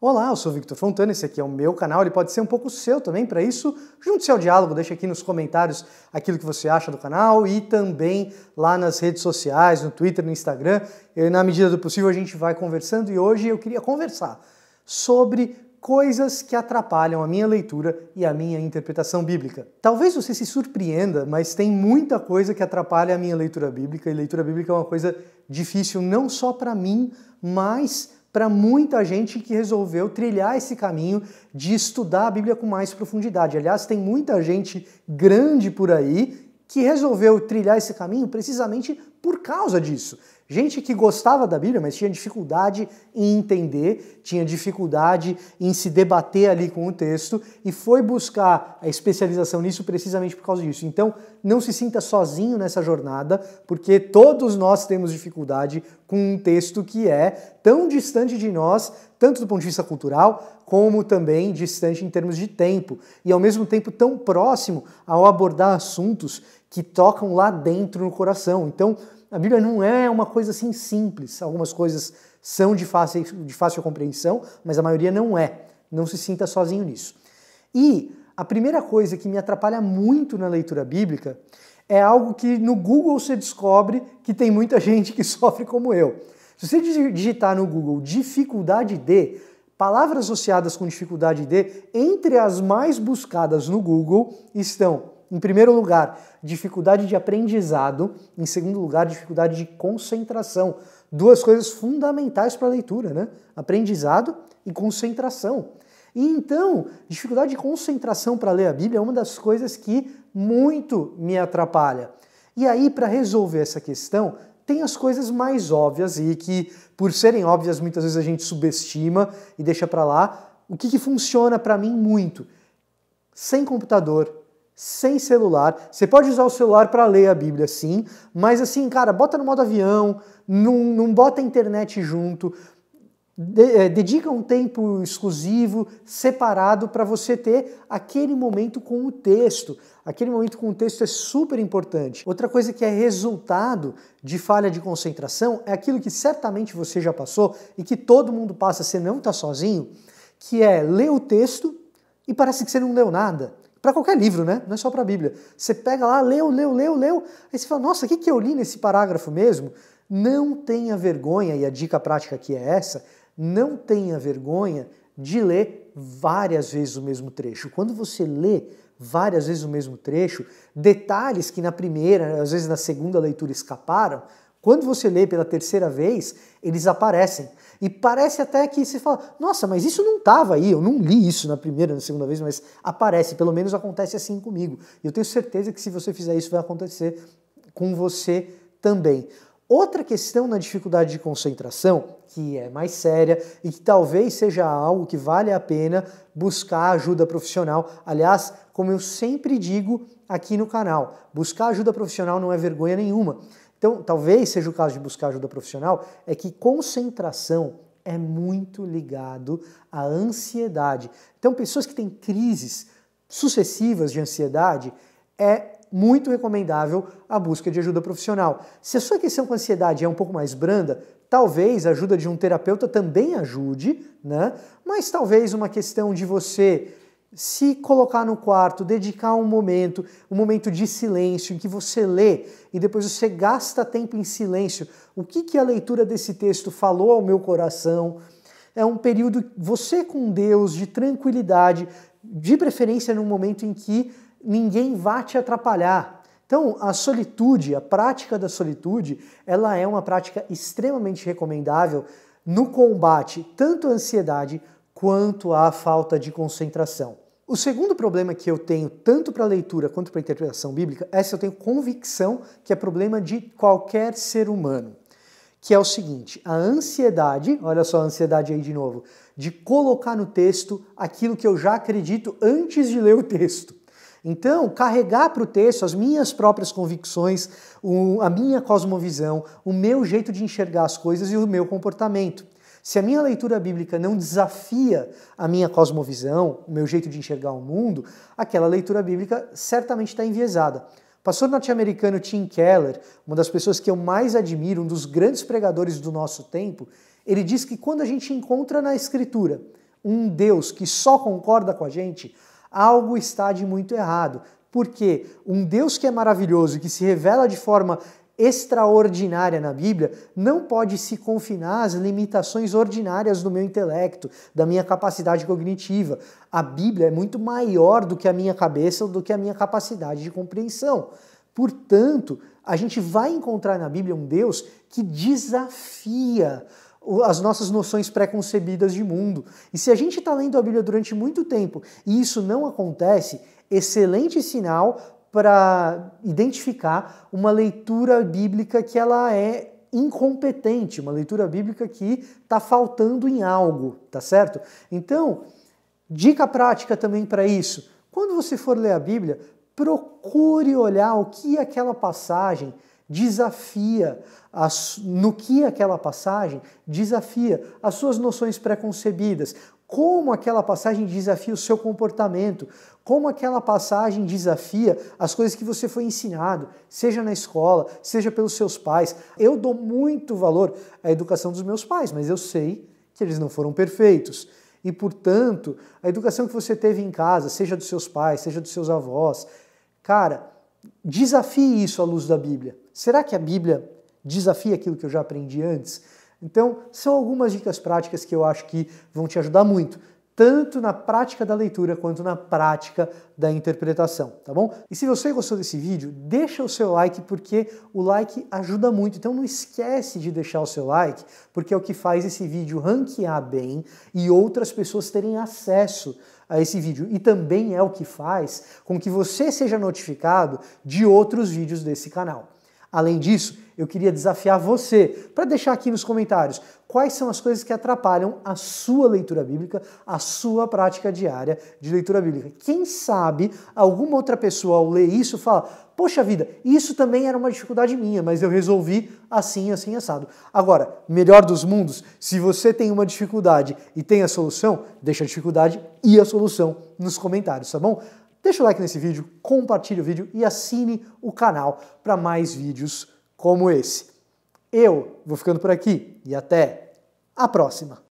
Olá, eu sou o Victor Fontana, esse aqui é o meu canal, ele pode ser um pouco seu também, para isso, junte-se ao diálogo, deixa aqui nos comentários aquilo que você acha do canal e também lá nas redes sociais, no Twitter, no Instagram, na medida do possível a gente vai conversando e hoje eu queria conversar sobre coisas que atrapalham a minha leitura e a minha interpretação bíblica. Talvez você se surpreenda, mas tem muita coisa que atrapalha a minha leitura bíblica, e leitura bíblica é uma coisa difícil não só para mim, mas para muita gente que resolveu trilhar esse caminho de estudar a Bíblia com mais profundidade. Aliás, tem muita gente grande por aí que resolveu trilhar esse caminho precisamente por causa disso. Gente que gostava da Bíblia, mas tinha dificuldade em entender, tinha dificuldade em se debater ali com o texto e foi buscar a especialização nisso precisamente por causa disso. Então, não se sinta sozinho nessa jornada, porque todos nós temos dificuldade com um texto que é tão distante de nós, tanto do ponto de vista cultural, como também distante em termos de tempo, e ao mesmo tempo tão próximo ao abordar assuntos que tocam lá dentro no coração. Então, a Bíblia não é uma coisa assim simples, algumas coisas são de fácil compreensão, mas a maioria não é. Não se sinta sozinho nisso. E a primeira coisa que me atrapalha muito na leitura bíblica é algo que no Google você descobre que tem muita gente que sofre como eu. Se você digitar no Google dificuldade de, palavras associadas com dificuldade de, entre as mais buscadas no Google estão, em primeiro lugar, dificuldade de aprendizado, em segundo lugar, dificuldade de concentração. Duas coisas fundamentais para a leitura, né? Aprendizado e concentração. E então, dificuldade de concentração para ler a Bíblia é uma das coisas que muito me atrapalha. E aí, para resolver essa questão, tem as coisas mais óbvias e que, por serem óbvias, muitas vezes a gente subestima e deixa para lá. O que funciona para mim muito? Sem computador, sem celular. Você pode usar o celular para ler a Bíblia, sim, mas assim, cara, bota no modo avião, não bota a internet junto, dedica um tempo exclusivo, separado, para você ter aquele momento com o texto. Aquele momento com o texto é super importante. Outra coisa que é resultado de falha de concentração é aquilo que certamente você já passou e que todo mundo passa, você não está sozinho, que é ler o texto e parece que você não leu nada. Para qualquer livro, né? Não é só para a Bíblia. Você pega lá, leu, aí você fala, nossa, o que eu li nesse parágrafo mesmo? Não tenha vergonha, e a dica prática aqui é essa, não tenha vergonha de ler várias vezes o mesmo trecho. Quando você lê várias vezes o mesmo trecho, detalhes que na primeira, às vezes na segunda leitura escaparam, quando você lê pela terceira vez, eles aparecem. E parece até que você fala, nossa, mas isso não estava aí, eu não li isso na primeira, na segunda vez, mas aparece, pelo menos acontece assim comigo. E eu tenho certeza que se você fizer isso vai acontecer com você também. Outra questão na dificuldade de concentração, que é mais séria e que talvez seja algo que vale a pena buscar ajuda profissional. Aliás, como eu sempre digo aqui no canal, buscar ajuda profissional não é vergonha nenhuma. Então, talvez seja o caso de buscar ajuda profissional, é que concentração é muito ligado à ansiedade. Então, pessoas que têm crises sucessivas de ansiedade, é muito recomendável a busca de ajuda profissional. Se a sua questão com ansiedade é um pouco mais branda, talvez a ajuda de um terapeuta também ajude, né? Mas talvez uma questão de você se colocar no quarto, dedicar um momento de silêncio em que você lê e depois você gasta tempo em silêncio. O que a leitura desse texto falou ao meu coração? É um período, você com Deus, de tranquilidade, de preferência num momento em que ninguém vá te atrapalhar. Então, a solitude, a prática da solitude, ela é uma prática extremamente recomendável no combate tanto à ansiedade quanto à falta de concentração. O segundo problema que eu tenho, tanto para a leitura quanto para a interpretação bíblica, essa eu tenho convicção que é problema de qualquer ser humano, que é o seguinte, a ansiedade, olha só a ansiedade aí de novo, de colocar no texto aquilo que eu já acredito antes de ler o texto. Então, carregar para o texto as minhas próprias convicções, a minha cosmovisão, o meu jeito de enxergar as coisas e o meu comportamento. Se a minha leitura bíblica não desafia a minha cosmovisão, o meu jeito de enxergar o mundo, aquela leitura bíblica certamente está enviesada. O pastor norte-americano Tim Keller, uma das pessoas que eu mais admiro, um dos grandes pregadores do nosso tempo, ele diz que quando a gente encontra na Escritura um Deus que só concorda com a gente, algo está de muito errado. Porque um Deus que é maravilhoso e que se revela de forma extraordinária na Bíblia não pode se confinar às limitações ordinárias do meu intelecto, da minha capacidade cognitiva. A Bíblia é muito maior do que a minha cabeça ou do que a minha capacidade de compreensão. Portanto, a gente vai encontrar na Bíblia um Deus que desafia as nossas noções pré-concebidas de mundo. E se a gente está lendo a Bíblia durante muito tempo e isso não acontece, excelente sinal para identificar uma leitura bíblica que ela é incompetente, uma leitura bíblica que está faltando em algo, tá certo? Então, dica prática também para isso. Quando você for ler a Bíblia, procure olhar o que aquela passagem desafia, no que aquela passagem desafia as suas noções pré-concebidas, como aquela passagem desafia o seu comportamento, como aquela passagem desafia as coisas que você foi ensinado, seja na escola, seja pelos seus pais. Eu dou muito valor à educação dos meus pais, mas eu sei que eles não foram perfeitos. E, portanto, a educação que você teve em casa, seja dos seus pais, seja dos seus avós, cara, desafie isso à luz da Bíblia. Será que a Bíblia desafia aquilo que eu já aprendi antes? Então, são algumas dicas práticas que eu acho que vão te ajudar muito, tanto na prática da leitura quanto na prática da interpretação, tá bom? E se você gostou desse vídeo, deixa o seu like, porque o like ajuda muito. Então não esquece de deixar o seu like, porque é o que faz esse vídeo ranquear bem e outras pessoas terem acesso a esse vídeo. E também é o que faz com que você seja notificado de outros vídeos desse canal. Além disso, eu queria desafiar você para deixar aqui nos comentários quais são as coisas que atrapalham a sua leitura bíblica, a sua prática diária de leitura bíblica. Quem sabe alguma outra pessoa ao ler isso fala: poxa vida, isso também era uma dificuldade minha, mas eu resolvi assim, assim, assado. Agora, melhor dos mundos, se você tem uma dificuldade e tem a solução, deixa a dificuldade e a solução nos comentários, tá bom? Deixa o like nesse vídeo, compartilhe o vídeo e assine o canal para mais vídeos como esse. Eu vou ficando por aqui e até a próxima!